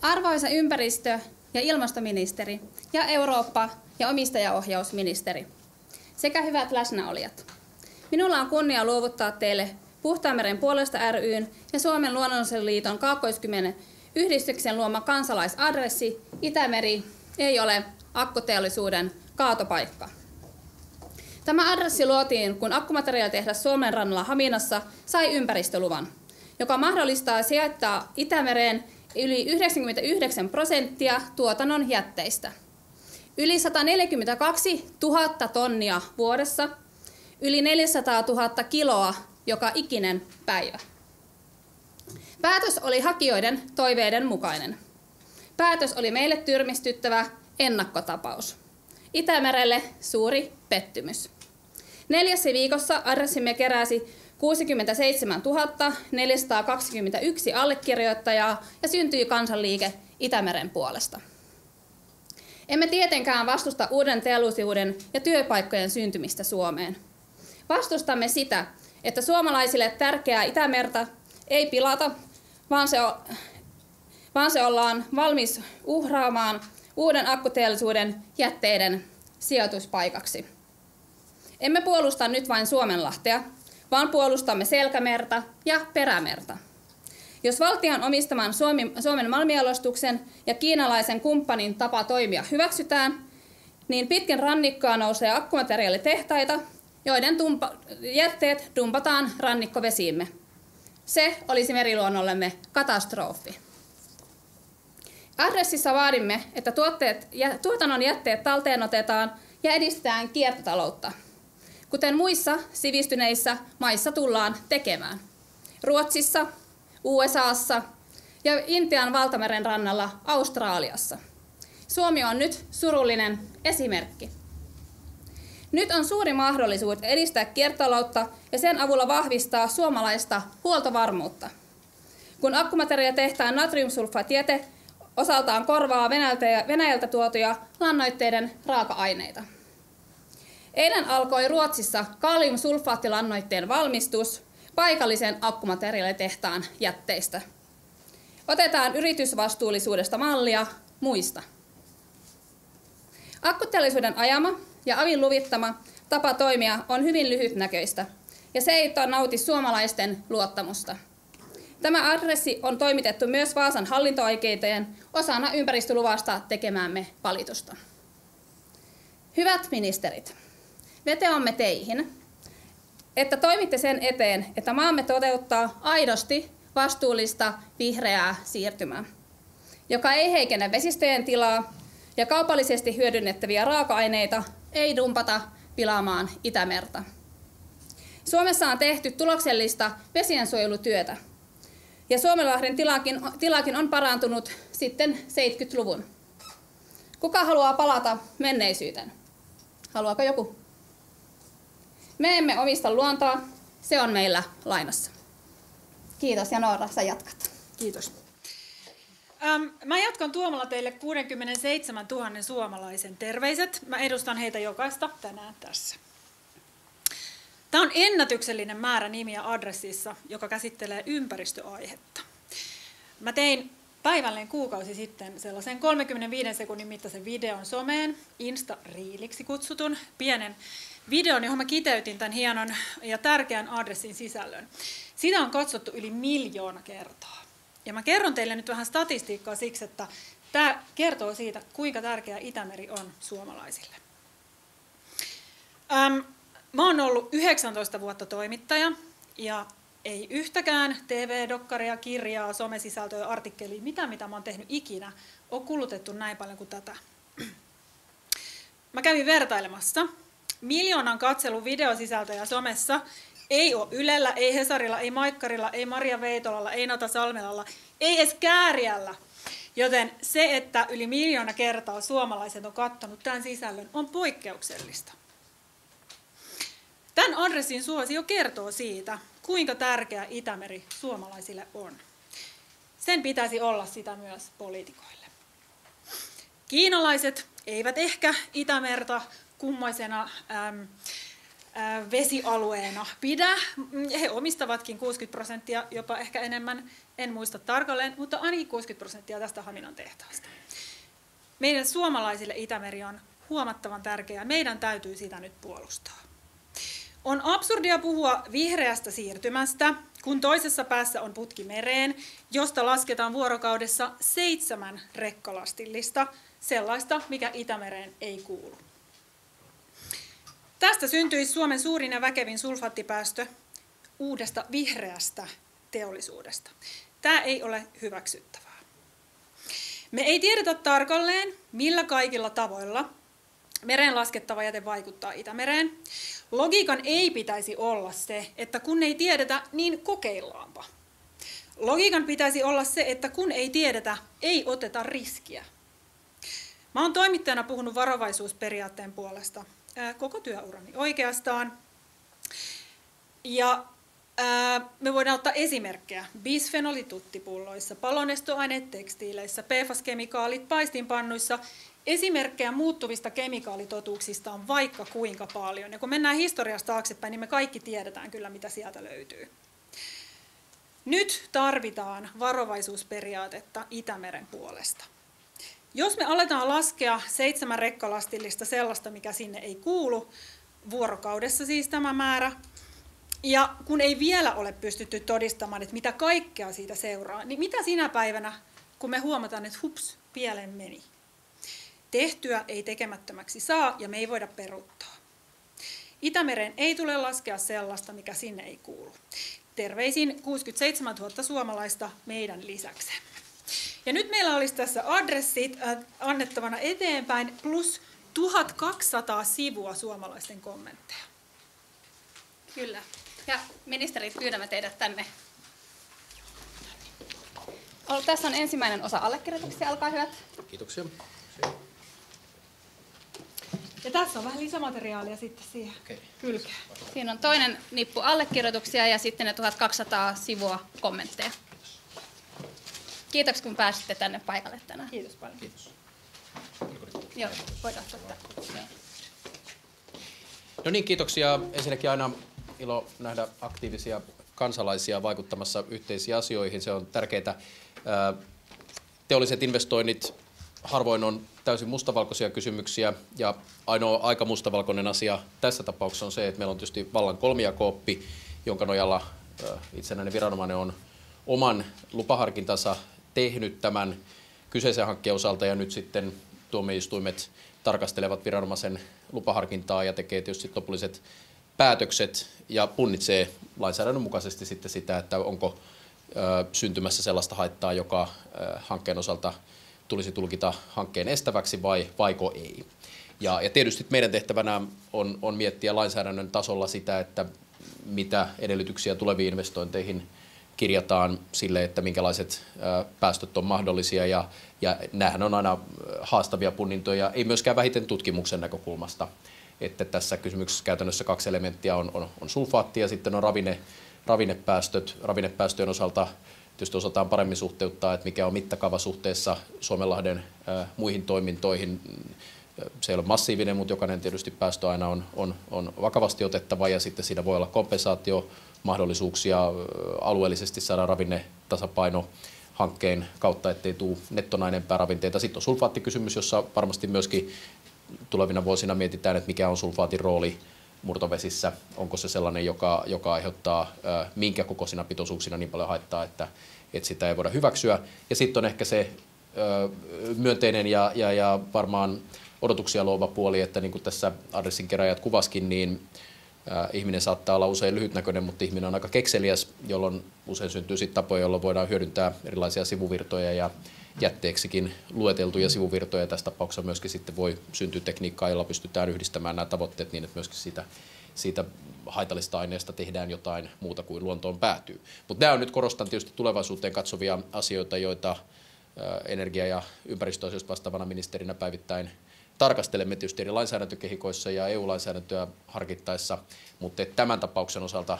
Arvoisa ympäristö- ja ilmastoministeri ja Eurooppa- ja omistajaohjausministeri sekä hyvät läsnäolijat. Minulla on kunnia luovuttaa teille Puhtaanmeren puolesta ry:n ja Suomen luonnollisen liiton Kaakkois-Kymen yhdistyksen luoma kansalaisadressi Itämeri ei ole akkuteollisuuden kaatopaikka. Tämä adressi luotiin, kun akkumateriaalitehdas Suomen rannalla Haminassa sai ympäristöluvan, joka mahdollistaa sijoittaa Itämereen yli 99% tuotannon jätteistä. Yli 142 000 tonnia vuodessa, yli 400 000 kiloa joka ikinen päivä. Päätös oli hakijoiden toiveiden mukainen. Päätös oli meille tyrmistyttävä ennakkotapaus. Itämerelle suuri pettymys. 4 viikossa adressimme keräsi 67 421 allekirjoittajaa ja syntyi kansanliike Itämeren puolesta. Emme tietenkään vastusta uuden teollisuuden ja työpaikkojen syntymistä Suomeen. Vastustamme sitä, että suomalaisille tärkeää Itämerta ei pilata, vaan se ollaan valmis uhraamaan uuden akkuteollisuuden jätteiden sijoituspaikaksi. Emme puolusta nyt vain Suomenlahtea, vaan puolustamme Selkämerta ja Perämerta. Jos valtion omistaman Suomen malmijalostuksen ja kiinalaisen kumppanin tapa toimia hyväksytään, niin pitkin rannikkoa nousee akkumateriaalitehtaita, joiden jätteet dumpataan rannikkovesiimme. Se olisi meriluonnollemme katastrofi. Adressissa vaadimme, että tuotannon jätteet talteenotetaan ja edistetään kiertotaloutta, kuten muissa sivistyneissä maissa tullaan tekemään. Ruotsissa, USAssa ja Intian valtameren rannalla Australiassa. Suomi on nyt surullinen esimerkki. Nyt on suuri mahdollisuus edistää kiertotaloutta ja sen avulla vahvistaa suomalaista huoltovarmuutta. Kun akkumateriaalitehtaan natriumsulfaatijäte osaltaan korvaa Venäjältä tuotuja lannoitteiden raaka-aineita. Eilen alkoi Ruotsissa kaliumsulfaattilannoitteen valmistus paikallisen akkumateriaalitehtaan jätteistä. Otetaan yritysvastuullisuudesta mallia muista. Akkuteollisuuden ajama ja avin luvittama tapa toimia on hyvin lyhytnäköistä ja se ei nauti suomalaisten luottamusta. Tämä adressi on toimitettu myös Vaasan hallinto-oikeuteen osana ympäristöluvasta tekemäämme valitusta. Hyvät ministerit, vetoamme teihin, että toimitte sen eteen, että maamme toteuttaa aidosti vastuullista vihreää siirtymää, joka ei heikennä vesistöjen tilaa ja kaupallisesti hyödynnettäviä raaka-aineita ei dumpata pilaamaan Itämerta. Suomessa on tehty tuloksellista vesiensuojelutyötä ja Suomenlahden tilakin on parantunut sitten 70-luvun. Kuka haluaa palata menneisyyteen? Haluaako joku? Me emme omista luontoa, se on meillä lainassa. Kiitos ja Noora, sä jatkat. Kiitos. Mä jatkan tuomalla teille 67 000 suomalaisen terveiset. Mä edustan heitä jokaista tänään tässä. Tämä on ennätyksellinen määrä nimiä adressissa, joka käsittelee ympäristöaihetta. Mä tein päivälleen kuukausi sitten sellaisen 35 sekunnin mittaisen videon someen, Insta-riiliksi kutsutun pienen videon, johon mä kiteytin tämän hienon ja tärkeän adressin sisällön. Sitä on katsottu yli 1 miljoona kertaa. Ja mä kerron teille nyt vähän statistiikkaa siksi, että tämä kertoo siitä, kuinka tärkeä Itämeri on suomalaisille. Mä oon ollut 19 vuotta toimittaja ja ei yhtäkään TV-dokkaria, kirjaa, somesisältöä, artikkelia, mitä mä oon tehnyt ikinä, on kulutettu näin paljon kuin tätä. Mä kävin vertailemassa 1 miljoonan katselun videosisältöjä somessa. Ei ole Ylellä, ei Hesarilla, ei Maikkarilla, ei Maria Veitolalla, ei Nata Salmelalla, ei edes Kääriällä. Joten se, että yli 1 miljoona kertaa suomalaiset on katsonut tämän sisällön, on poikkeuksellista. Tämän adressin suosio kertoo siitä, kuinka tärkeä Itämeri suomalaisille on. Sen pitäisi olla sitä myös poliitikoille. Kiinalaiset eivät ehkä Itämerta kummoisena vesialueena pidä. He omistavatkin 60%, jopa ehkä enemmän en muista tarkalleen, mutta ainakin 60% tästä Haminan tehtaasta. Meidän suomalaisille Itämeri on huomattavan tärkeää. Meidän täytyy sitä nyt puolustaa. On absurdia puhua vihreästä siirtymästä, kun toisessa päässä on putki mereen, josta lasketaan vuorokaudessa 7 rekkalastillista, sellaista, mikä Itämereen ei kuulu. Tästä syntyisi Suomen suurin ja väkevin sulfaattipäästö uudesta vihreästä teollisuudesta. Tämä ei ole hyväksyttävää. Me ei tiedetä tarkalleen, millä kaikilla tavoilla mereen laskettava jäte vaikuttaa Itämereen. Logiikan ei pitäisi olla se, että kun ei tiedetä, niin kokeillaanpa. Logiikan pitäisi olla se, että kun ei tiedetä, ei oteta riskiä. Mä oon toimittajana puhunut varovaisuusperiaatteen puolesta koko työurani oikeastaan. Ja me voidaan ottaa esimerkkejä. Bisfenolituttipulloissa, palonestoaineet tekstiileissä, PFAS-kemikaalit paistinpannuissa. Esimerkkejä muuttuvista kemikaalitotuuksista on vaikka kuinka paljon. Ja kun mennään historiasta taaksepäin, niin me kaikki tiedetään kyllä, mitä sieltä löytyy. Nyt tarvitaan varovaisuusperiaatetta Itämeren puolesta. Jos me aletaan laskea 7 rekkalastillista sellaista, mikä sinne ei kuulu, vuorokaudessa siis tämä määrä, ja kun ei vielä ole pystytty todistamaan, että mitä kaikkea siitä seuraa, niin mitä sinä päivänä, kun me huomataan, että hups, pieleen meni. Tehtyä ei tekemättömäksi saa ja me ei voida peruuttaa. Itämereen ei tule laskea sellaista, mikä sinne ei kuulu. Terveisin 67 000 suomalaista meidän lisäksi. Ja nyt meillä olisi tässä adressit annettavana eteenpäin plus 1200 sivua suomalaisten kommentteja. Kyllä. Ja ministerit, pyydämme teidät tänne. Tässä on ensimmäinen osa allekirjoituksia, olkaa hyvät. Kiitoksia. Ja tässä on vähän lisämateriaalia sitten siihen kylkeen. Siinä on toinen nippu allekirjoituksia ja sitten ne 1200 sivua kommentteja. Kiitoksia, kun pääsitte tänne paikalle tänään. Kiitos paljon. Kiitos. Joo, voidaan ottaa. No niin, kiitoksia. Ensinnäkin aina ilo nähdä aktiivisia kansalaisia vaikuttamassa yhteisiin asioihin. Se on tärkeää. Teolliset investoinnit harvoin on täysin mustavalkoisia kysymyksiä, ja ainoa aika mustavalkoinen asia tässä tapauksessa on se, että meillä on tietysti vallan kolmijakooppi, jonka nojalla itsenäinen viranomainen on oman lupaharkintansa tehnyt tämän kyseisen hankkeen osalta, ja nyt sitten tuomioistuimet tarkastelevat viranomaisen lupaharkintaa ja tekee tietysti lopulliset päätökset ja punnitsee lainsäädännön mukaisesti sitten sitä, että onko syntymässä sellaista haittaa, joka hankkeen osalta tulisi tulkita hankkeen estäväksi vaiko ei. Ja tietysti meidän tehtävänä on miettiä lainsäädännön tasolla sitä, että mitä edellytyksiä tuleviin investointeihin kirjataan sille, että minkälaiset päästöt on mahdollisia, ja nämähän on aina haastavia punnintoja, ei myöskään vähiten tutkimuksen näkökulmasta, että tässä kysymyksessä käytännössä 2 elementtiä on sulfaatti ja sitten on ravinnepäästöt. Ravinnepäästöjen osalta tietysti osataan paremmin suhteuttaa, että mikä on mittakaava suhteessa Suomenlahden muihin toimintoihin. Se ei ole massiivinen, mutta jokainen tietysti päästö aina on vakavasti otettava, ja sitten siinä voi olla kompensaatiomahdollisuuksia alueellisesti saada ravinnetasapaino hankkeen kautta, ettei tule nettona enempää ravinteita. Sitten on sulfaattikysymys, jossa varmasti myöskin tulevina vuosina mietitään, että mikä on sulfaatin rooli murtovesissä. Onko se sellainen, joka aiheuttaa minkä kokoisina pitoisuuksina niin paljon haittaa, että sitä ei voida hyväksyä. Ja sitten on ehkä se myönteinen ja varmaan odotuksia luova puoli, että niin kuin tässä adressin keräjät kuvaskin, niin ihminen saattaa olla usein lyhytnäköinen, mutta ihminen on aika kekseliäs, jolloin usein syntyy sitten tapoja, jolloin voidaan hyödyntää erilaisia sivuvirtoja ja jätteeksikin lueteltuja sivuvirtoja. Tässä tapauksessa myöskin sitten voi syntyä tekniikkaa, jolla pystytään yhdistämään nämä tavoitteet niin, että myöskin siitä haitallista aineesta tehdään jotain muuta kuin luontoon päätyy. Mutta nämä on nyt, korostan tietysti tulevaisuuteen katsovia asioita, joita energia- ja ympäristöasioista vastaavana ministerinä päivittäin tarkastelemme tietysti eri lainsäädäntökehikoissa ja EU-lainsäädäntöä harkittaessa, mutta tämän tapauksen osalta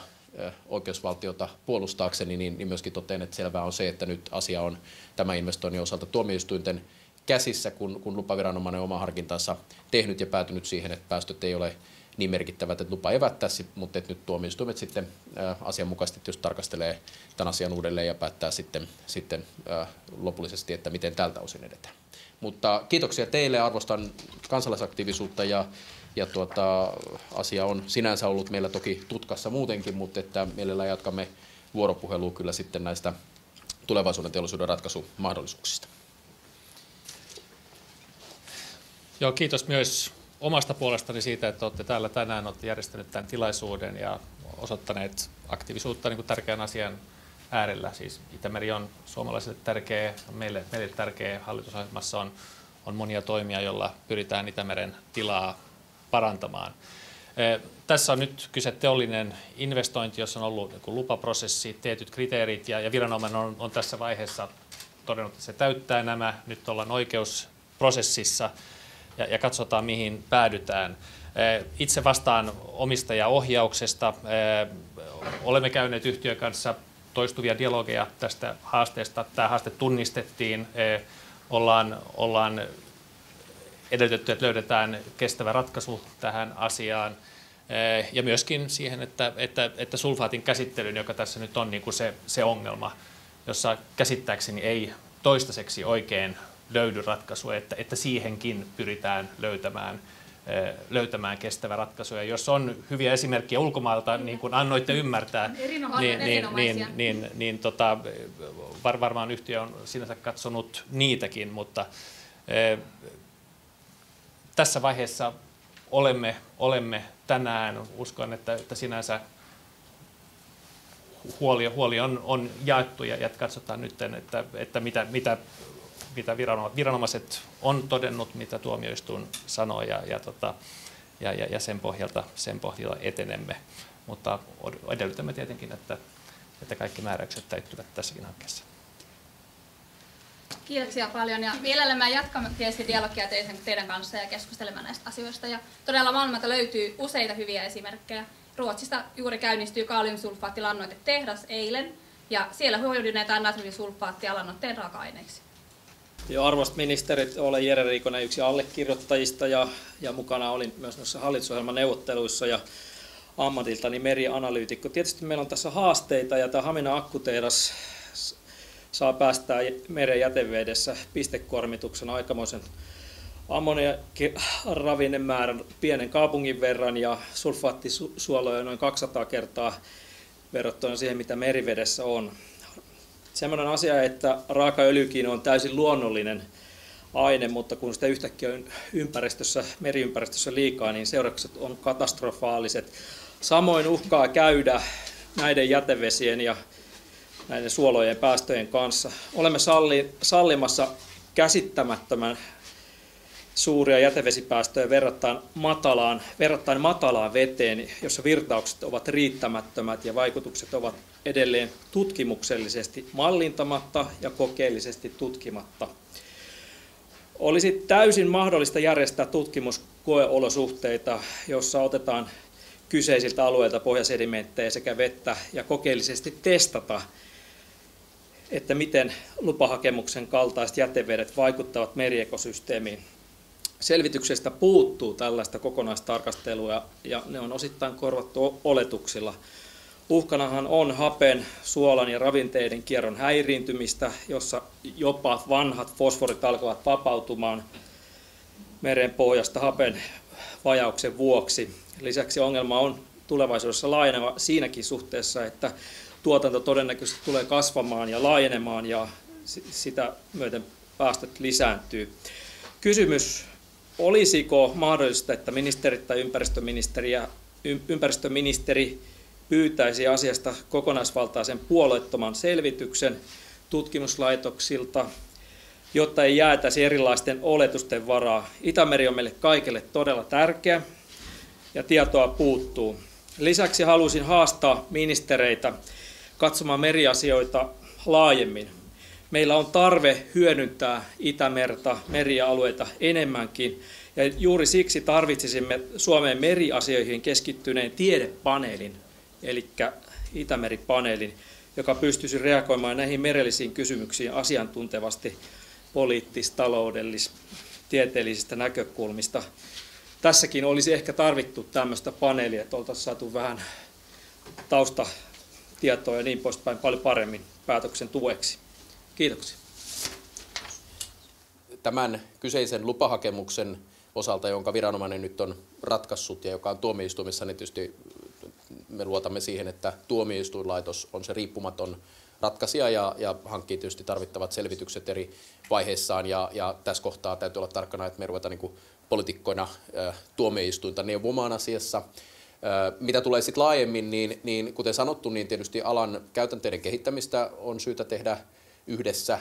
oikeusvaltiota puolustaakseni, niin myöskin totean, että selvää on se, että nyt asia on tämän investoinnin osalta tuomioistuinten käsissä, kun lupaviranomainen oma harkintansa tehnyt ja päätynyt siihen, että päästöt ei ole niin merkittävät, että lupa evättäisi, mutta että nyt tuomioistuimet sitten asianmukaisesti tietysti tarkastelee tämän asian uudelleen ja päättää sitten lopullisesti, että miten tältä osin edetään. Mutta kiitoksia teille, arvostan kansalaisaktiivisuutta ja asia on sinänsä ollut meillä toki tutkassa muutenkin, mutta että mielellään jatkamme vuoropuhelua kyllä sitten näistä tulevaisuuden teollisuuden ratkaisumahdollisuuksista. Joo, kiitos myös omasta puolestani siitä, että olette täällä tänään, olette järjestäneet tämän tilaisuuden ja osoittaneet aktiivisuutta niin kuin tärkeän asian äärellä. Siis Itämeri on suomalaisille tärkeä, meille tärkeä. Hallitusohjelmassa on monia toimia, joilla pyritään Itämeren tilaa parantamaan. Tässä on nyt kyse teollinen investointi, jossa on ollut lupaprosessi, tietyt kriteerit ja viranomainen on tässä vaiheessa todennut, että se täyttää nämä. Nyt ollaan oikeusprosessissa ja katsotaan, mihin päädytään. Itse vastaan omistajaohjauksesta. Olemme käyneet yhtiön kanssa toistuvia dialogeja tästä haasteesta. Tämä haaste tunnistettiin. Ollaan edellytetty, että löydetään kestävä ratkaisu tähän asiaan. Ja myöskin siihen, että sulfaatin käsittelyyn, joka tässä nyt on niin kuin se ongelma, jossa käsittääkseni ei toistaiseksi oikein löydy ratkaisu, että siihenkin pyritään löytämään kestävä ratkaisu. Ja jos on hyviä esimerkkejä ulkomailta, niin kuin annoitte ymmärtää, niin varmaan yhtiö on sinänsä katsonut niitäkin, mutta tässä vaiheessa olemme tänään. Uskon, että sinänsä huoli on jaettu ja katsotaan nyt, että mitä viranomaiset on todennut, mitä tuomioistuin sanoo ja sen pohjalta etenemme. Mutta edellytämme tietenkin, että kaikki määräykset täyttyvät tässäkin hankkeessa. Kiitoksia paljon ja mielellämme jatkamme tietysti dialogia teidän kanssa ja keskustelemme näistä asioista. Ja todella maailmalta löytyy useita hyviä esimerkkejä. Ruotsista juuri käynnistyy kaaliumsulfaattilannoitetehdas eilen ja siellä hyödynnetään natriumsulfaattia lannoitteen raaka-aineeksi. Joo, arvoisat ministerit, olen Jere Riikonen, yksi allekirjoittajista ja mukana olin myös noissa hallitusohjelman neuvotteluissa ja ammatiltani merianalyytikko. Tietysti meillä on tässä haasteita ja tämä Haminan akkutehdas saa päästää meren jätevedessä pistekuormituksen aikamoisen ammoniakkiravinnemäärän pienen kaupungin verran ja sulfaattisuoloja noin 200 kertaa verrattuna siihen, mitä merivedessä on. Sellainen asia, että raakaöljykin on täysin luonnollinen aine, mutta kun sitä yhtäkkiä on meriympäristössä liikaa, niin seuraukset on katastrofaaliset. Samoin uhkaa käydä näiden jätevesien ja näiden suolojen päästöjen kanssa. Olemme sallimassa käsittämättömän suuria jätevesipäästöjä verrattain matalaan veteen, jossa virtaukset ovat riittämättömät ja vaikutukset ovat edelleen tutkimuksellisesti mallintamatta ja kokeellisesti tutkimatta. Olisi täysin mahdollista järjestää tutkimuskoeolosuhteita, jossa otetaan kyseisiltä alueilta pohjasedimenttejä sekä vettä ja kokeellisesti testata, että miten lupahakemuksen kaltaiset jätevedet vaikuttavat meriekosysteemiin. Selvityksestä puuttuu tällaista kokonaistarkastelua ja ne on osittain korvattu oletuksilla. Uhkanahan on hapen, suolan ja ravinteiden kierron häiriintymistä, jossa jopa vanhat fosforit alkavat vapautumaan meren pohjasta hapen vajauksen vuoksi. Lisäksi ongelma on tulevaisuudessa laajeneva siinäkin suhteessa, että tuotanto todennäköisesti tulee kasvamaan ja laajenemaan ja sitä myöten päästöt lisääntyy. Kysymys, olisiko mahdollista, että ministerit tai ympäristöministeri pyytäisi asiasta kokonaisvaltaisen puolueettoman selvityksen tutkimuslaitoksilta, jotta ei jäätäisi erilaisten oletusten varaa. Itämeri on meille kaikille todella tärkeä ja tietoa puuttuu. Lisäksi haluaisin haastaa ministereitä katsomaan meriasioita laajemmin. Meillä on tarve hyödyntää Itämerta, merialueita enemmänkin, ja juuri siksi tarvitsisimme Suomen meriasioihin keskittyneen tiedepaneelin, eli Itämeri-paneelin, joka pystyisi reagoimaan näihin merellisiin kysymyksiin asiantuntevasti poliittis-, taloudellis-, tieteellisistä näkökulmista. tässäkin olisi ehkä tarvittu tämmöistä paneelia, että oltaisiin saatu vähän taustatietoa ja niin poispäin paljon paremmin päätöksen tueksi. Kiitoksia. Tämän kyseisen lupahakemuksen osalta, jonka viranomainen nyt on ratkaissut ja joka on tuomioistuimessa, niin tietysti me luotamme siihen, että tuomioistuinlaitos on se riippumaton ratkaisija ja hankkii tietysti tarvittavat selvitykset eri vaiheissaan. Ja tässä kohtaa täytyy olla tarkkana, että me ruvetaan niin kuin poliitikkoina tuomioistuinta neuvomaan asiassa. Mitä tulee sitten laajemmin, niin kuten sanottu, niin tietysti alan käytänteiden kehittämistä on syytä tehdä yhdessä.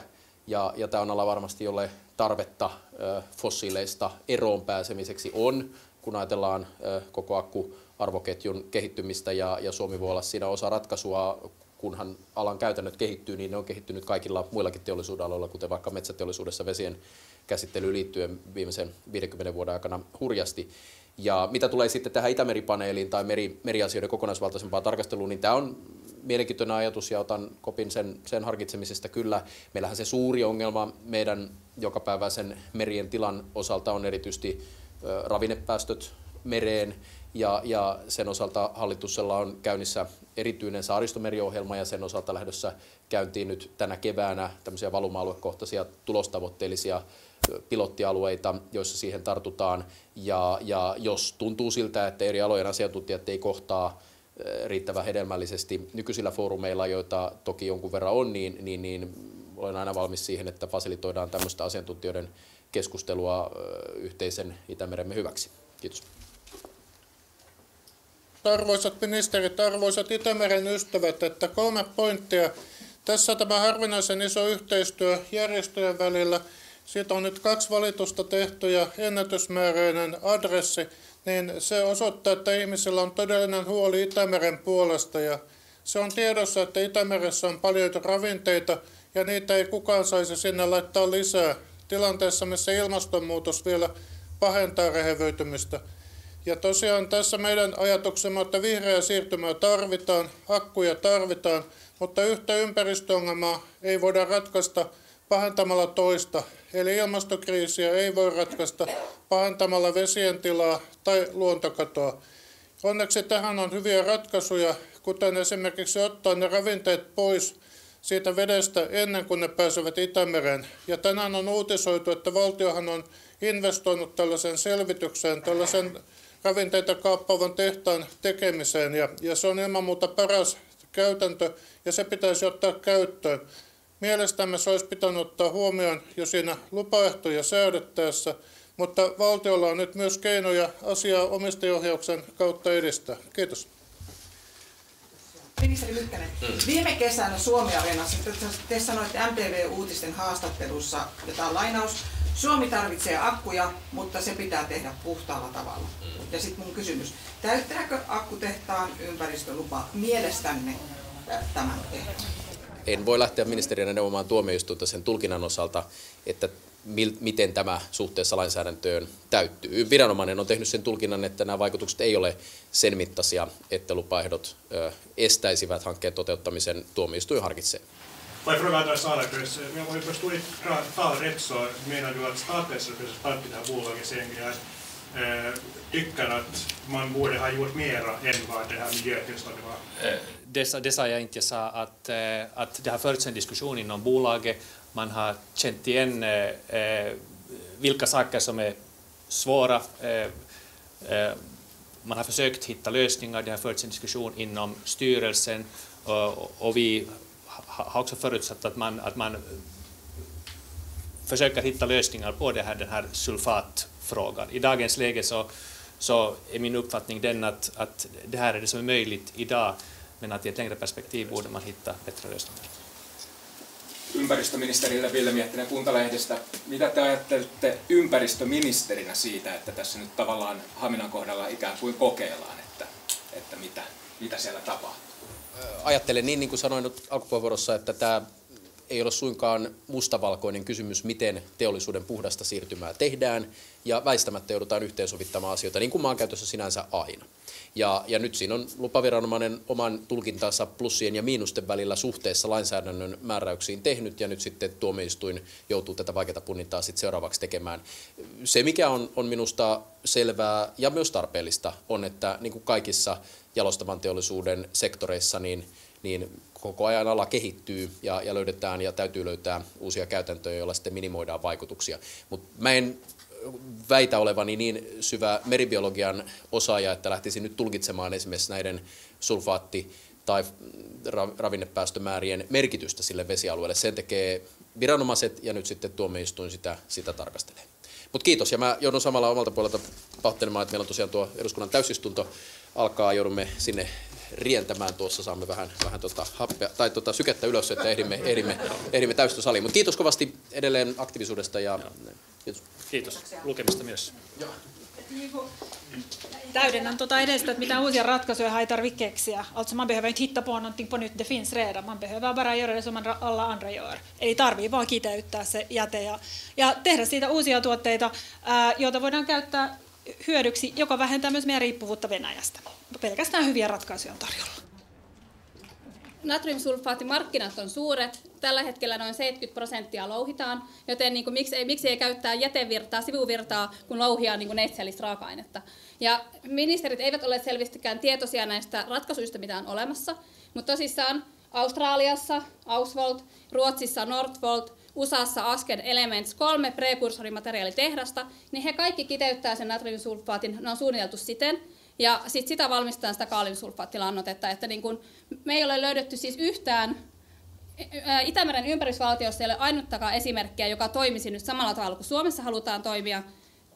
Ja tämä on ala varmasti, jolle tarvetta fossiileista eroon pääsemiseksi on, kun ajatellaan koko akkuarvoketjun kehittymistä, ja Suomi voi olla siinä osa ratkaisua, kunhan alan käytännöt kehittyy, niin ne on kehittynyt kaikilla muillakin teollisuudenaloilla, kuten vaikka metsäteollisuudessa vesien käsittelyyn liittyen viimeisen 50 vuoden aikana hurjasti. Ja mitä tulee sitten tähän Itämeri-paneeliin tai meriasioiden kokonaisvaltaisempaan tarkasteluun, niin tämä on mielenkiintoinen ajatus ja otan kopin sen harkitsemisesta kyllä. Meillähän se suuri ongelma meidän jokapäiväisen merien tilan osalta on erityisesti ravinnepäästöt mereen, ja sen osalta hallituksella on käynnissä erityinen saaristomeriohjelma, ja sen osalta lähdössä käyntiin nyt tänä keväänä tämmöisiä valuma-aluekohtaisia tulostavoitteellisia pilottialueita, joissa siihen tartutaan, ja jos tuntuu siltä, että eri alojen asiantuntijat ei kohtaa riittävän hedelmällisesti nykyisillä foorumeilla, joita toki jonkun verran on, niin olen aina valmis siihen, että fasilitoidaan tämmöistä asiantuntijoiden keskustelua yhteisen Itämeremme hyväksi. Kiitos. Arvoisat ministerit, arvoisat Itämeren ystävät, että 3 pointtia. Tässä tämä harvinaisen iso yhteistyö järjestöjen välillä. Siitä on nyt 2 valitusta tehty ja ennätysmääräinen adressi, niin se osoittaa, että ihmisillä on todellinen huoli Itämeren puolesta. Ja se on tiedossa, että Itämeressä on paljon ravinteita ja niitä ei kukaan saisi sinne laittaa lisää tilanteessa, missä ilmastonmuutos vielä pahentaa rehevöitymistä. Ja tosiaan tässä meidän ajatuksemme, että vihreää siirtymää tarvitaan, akkuja tarvitaan, mutta yhtä ympäristöongelmaa ei voida ratkaista pahentamalla toista. Eli ilmastokriisiä ei voi ratkaista pahentamalla vesien tilaa tai luontokatoa. Onneksi tähän on hyviä ratkaisuja, kuten esimerkiksi ottaa ne ravinteet pois siitä vedestä ennen kuin ne pääsevät Itämereen. Ja tänään on uutisoitu, että valtiohan on investoinut tällaisen selvitykseen, tällaisen ravinteita kaappaavan tehtaan tekemiseen, ja se on ilman muuta paras käytäntö, ja se pitäisi ottaa käyttöön. Mielestämme se olisi pitänyt ottaa huomioon jo siinä lupaehtoja säädettäessä, mutta valtiolla on nyt myös keinoja asiaa omistajaohjauksen kautta edistää. Kiitos. Ministeri Mykkänen, viime kesänä Suomi-areenassa te sanoitte MTV-uutisten haastattelussa, jota on lainaus, Suomi tarvitsee akkuja, mutta se pitää tehdä puhtaalla tavalla. Ja sitten mun kysymys, täyttääkö akkutehtaan ympäristölupa mielestänne tämän tehtävän? En voi lähteä ministeriönä neuvomaan tuomioistuinta sen tulkinnan osalta, että miten tämä suhteessa lainsäädäntöön täyttyy. Viranomainen on tehnyt sen tulkinnan, että nämä vaikutukset ei ole sen mittaisia, että lupaehdot estäisivät hankkeen toteuttamisen. Tuomioistuin harkitsee. Får jag fråga Andreas Sahlqvist, om jag förstår ditt tal rätt så menar du att statens representant i det här bolaget Sengren tycker att man borde ha gjort mera än vad det här miljötillståndet var? Det sa jag inte. Jag sa att det har förts en diskussion inom bolaget. Man har känt igen vilka saker som är svåra. Man har försökt hitta lösningar. Det har förts en diskussion inom styrelsen och vi har också förutsatt att man försöker hitta lösningar på den här sulfatfrågan. I dagens läge så är min uppfattning den att det här är det som är möjligt idag, men att i ett längre perspektiv borde man hitta bättre lösningar. Ympäristöministerille Ville Miettinen Kuntalehdestä. Mitä te ajattelette ympäristöministerinä siitä, että tässä nyt tavallaan Haminan kohdalla ikään kuin kokeillaan, että mitä siellä tapahtuu? Ajattelen niin kuin sanoin alkupuheenvuorossa, että tämä ei ole suinkaan mustavalkoinen kysymys, miten teollisuuden puhdasta siirtymää tehdään, ja väistämättä joudutaan yhteensovittamaan asioita, niin kuin maankäytössä sinänsä aina. Ja nyt siinä on lupaviranomainen oman tulkintansa plussien ja miinusten välillä suhteessa lainsäädännön määräyksiin tehnyt, ja nyt sitten tuomioistuin joutuu tätä vaikeaa punnintaa sitten seuraavaksi tekemään. Se, mikä on minusta selvää ja myös tarpeellista, on, että niin kuin kaikissa jalostavan teollisuuden sektoreissa, niin koko ajan ala kehittyy ja löydetään ja täytyy löytää uusia käytäntöjä, joilla sitten minimoidaan vaikutuksia. Mutta mä en väitä olevani niin syvä meribiologian osaaja, että lähtisin nyt tulkitsemaan esimerkiksi näiden sulfaatti- tai ravinnepäästömäärien merkitystä sille vesialueelle. Sen tekee viranomaiset ja nyt sitten tuomioistuin sitä tarkastelee. Mutta kiitos, ja mä joudun samalla omalta puolelta pahoittelemaan, että meillä on tosiaan tuo eduskunnan täysistunto alkaa, joudumme sinne rientämään tuossa, saamme vähän happea, tai sykettä ylös, että ehdimme täysistuntosaliin. Mutta kiitos kovasti edelleen aktiivisuudesta ja kiitos. Kiitos. Lukemista myös. Täydennän edellistä, että mitään uusia ratkaisuja ei tarvitse keksiä. Alltså man behöver inte hitta på någonting på nytt, det finns redan. Man behöver bara göra det som alla andra gör. Eli tarvii vaan kiteyttää se jäte ja tehdä siitä uusia tuotteita, joita voidaan käyttää hyödyksi, joka vähentää myös meidän riippuvuutta Venäjästä. Pelkästään hyviä ratkaisuja on tarjolla. Natriumsulfaattimarkkinat on suuret. Tällä hetkellä noin 70% louhitaan, joten niin kuin, miksi ei käyttää jätevirtaa, sivuvirtaa, kun louhia niin neitseellistä raaka-ainetta. Ja ministerit eivät ole selvästikään tietoisia näistä ratkaisuista, mitä on olemassa, mutta tosissaan Australiassa Ausvolt, Ruotsissa Northvolt, USAssa Asken Elements, 3 prekursorimateriaalitehdasta, niin he kaikki kiteyttää sen natriumsulfaatin, ne on suunniteltu siten, ja sitten sitä valmistetaan sitä kaaliumsulfaattilannotetta, että niin kun me ei ole löydetty siis yhtään, Itämeren ympärisvaltiossa ei ole ainuttakaan esimerkkiä, joka toimisi nyt samalla tavalla kuin Suomessa halutaan toimia.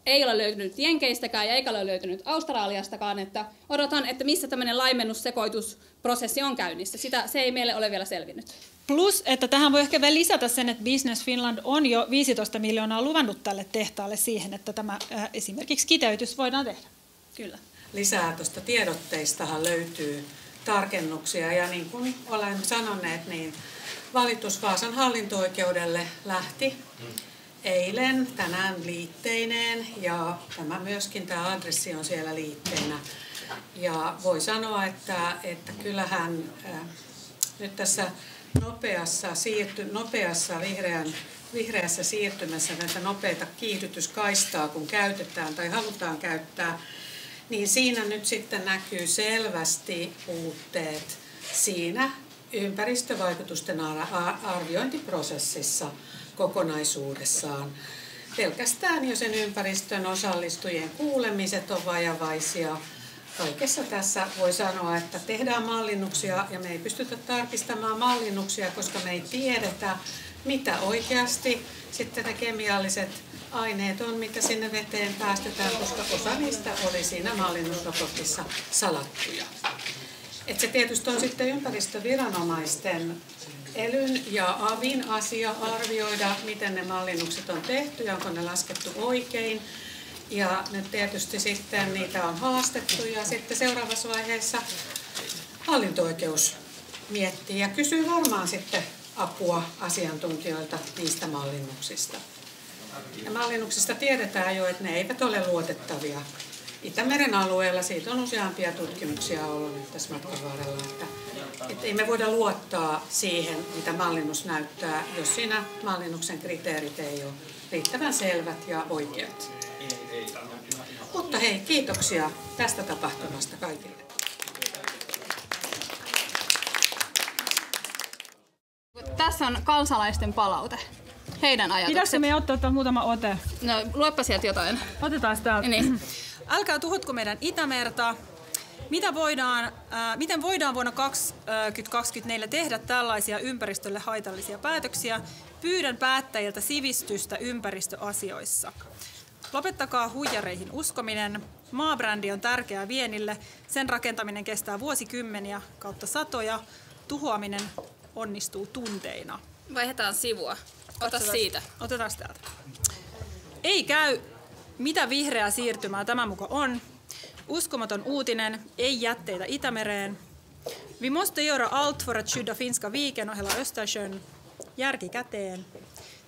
Ei ole löytynyt Jenkeistäkään ja eikä ole löytynyt Australiastakaan, että odotan, että missä tämmöinen laimennussekoitusprosessi on käynnissä. Se ei meille ole vielä selvinnyt. Plus, että tähän voi ehkä vielä lisätä sen, että Business Finland on jo 15 miljoonaa luvannut tälle tehtaalle siihen, että tämä esimerkiksi kiteytys voidaan tehdä. Kyllä. Lisää tuosta tiedotteistahan löytyy tarkennuksia ja niin kuin olemme sanoneet, niin valitus Vaasan hallinto-oikeudelle lähti eilen, tänään liitteineen ja tämä adressi on siellä liitteinä. Ja voi sanoa, että kyllähän nyt tässä nopeassa vihreässä siirtymässä näitä nopeita kiihdytyskaistaa, kun käytetään tai halutaan käyttää, niin siinä nyt sitten näkyy selvästi puutteet siinä ympäristövaikutusten arviointiprosessissa kokonaisuudessaan. Pelkästään jo sen ympäristön osallistujien kuulemiset on vajavaisia. Kaikessa tässä voi sanoa, että tehdään mallinnuksia ja me ei pystytä tarkistamaan mallinnuksia, koska me ei tiedetä, mitä oikeasti sitten ne kemialliset aineet on, mitä sinne veteen päästetään, koska osa niistä oli siinä mallinnusraportissa salattuja. Et se tietysti on sitten ympäristöviranomaisten ELYn ja AVin asia arvioida, miten ne mallinnukset on tehty ja onko ne laskettu oikein. Ja nyt tietysti sitten niitä on haastettu ja sitten seuraavassa vaiheessa hallinto-oikeus miettii ja kysyy varmaan sitten apua asiantuntijoilta niistä mallinnuksista. Ja mallinnuksista tiedetään jo, että ne eivät ole luotettavia. Itämeren alueella siitä on useampia tutkimuksia ollut nyt tässä matkan varrella, että ei me voida luottaa siihen, mitä mallinnus näyttää, jos siinä mallinnuksen kriteerit ei ole riittävän selvät ja oikeat. Mutta hei, kiitoksia tästä tapahtumasta kaikille. Tässä on kansalaisten palaute. Heidän ajatukset. Pitäisikö me ottaa muutama ote? No, luepa sieltä jotain. Otetaan täältä. Niin. Älkää tuhotko meidän Itämerta. Miten voidaan vuonna 2024 tehdä tällaisia ympäristölle haitallisia päätöksiä? Pyydän päättäjiltä sivistystä ympäristöasioissa. Lopettakaa huijareihin uskominen. Maabrändi on tärkeää vienille. Sen rakentaminen kestää vuosikymmeniä kautta satoja. Tuhoaminen onnistuu tunteina. Vaihdetaan sivua. Ota siitä. Otetaan täältä. Ei käy. Mitä vihreää siirtymää tämä muka on? Uskomaton uutinen. Ei jätteitä Itämereen. Vi måste göra allt för att skydda Finska viken och hela Östersjön. järki käteen.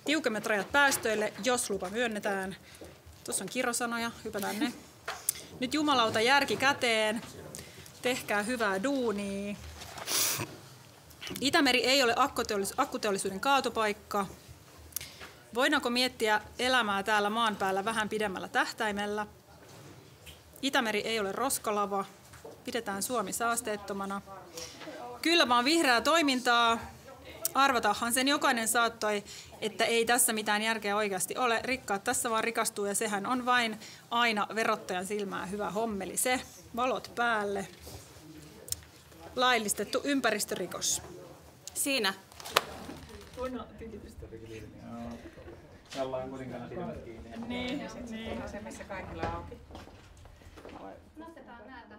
Tiukemmat rajat päästöille, jos lupa myönnetään. Tuossa on kirosanoja, hypätään ne. Nyt jumalauta järki käteen. Tehkää hyvää duunia. Itämeri ei ole akkuteollisuuden kaatopaikka. Voidaanko miettiä elämää täällä maan päällä vähän pidemmällä tähtäimellä? Itämeri ei ole roskalava. Pidetään Suomi saasteettomana. Kyllä vaan vihreää toimintaa. Arvatahan sen jokainen saattoi, että ei tässä mitään järkeä oikeasti ole. Rikkaat tässä vaan rikastuu ja sehän on vain aina verottajan silmään hyvä hommeli se. Valot päälle. Laillistettu ympäristörikos. Siinä. Ollaan kuitenkaan silmät kiinni. Niin. Se missä kaikilla auki. Nostetaan näitä.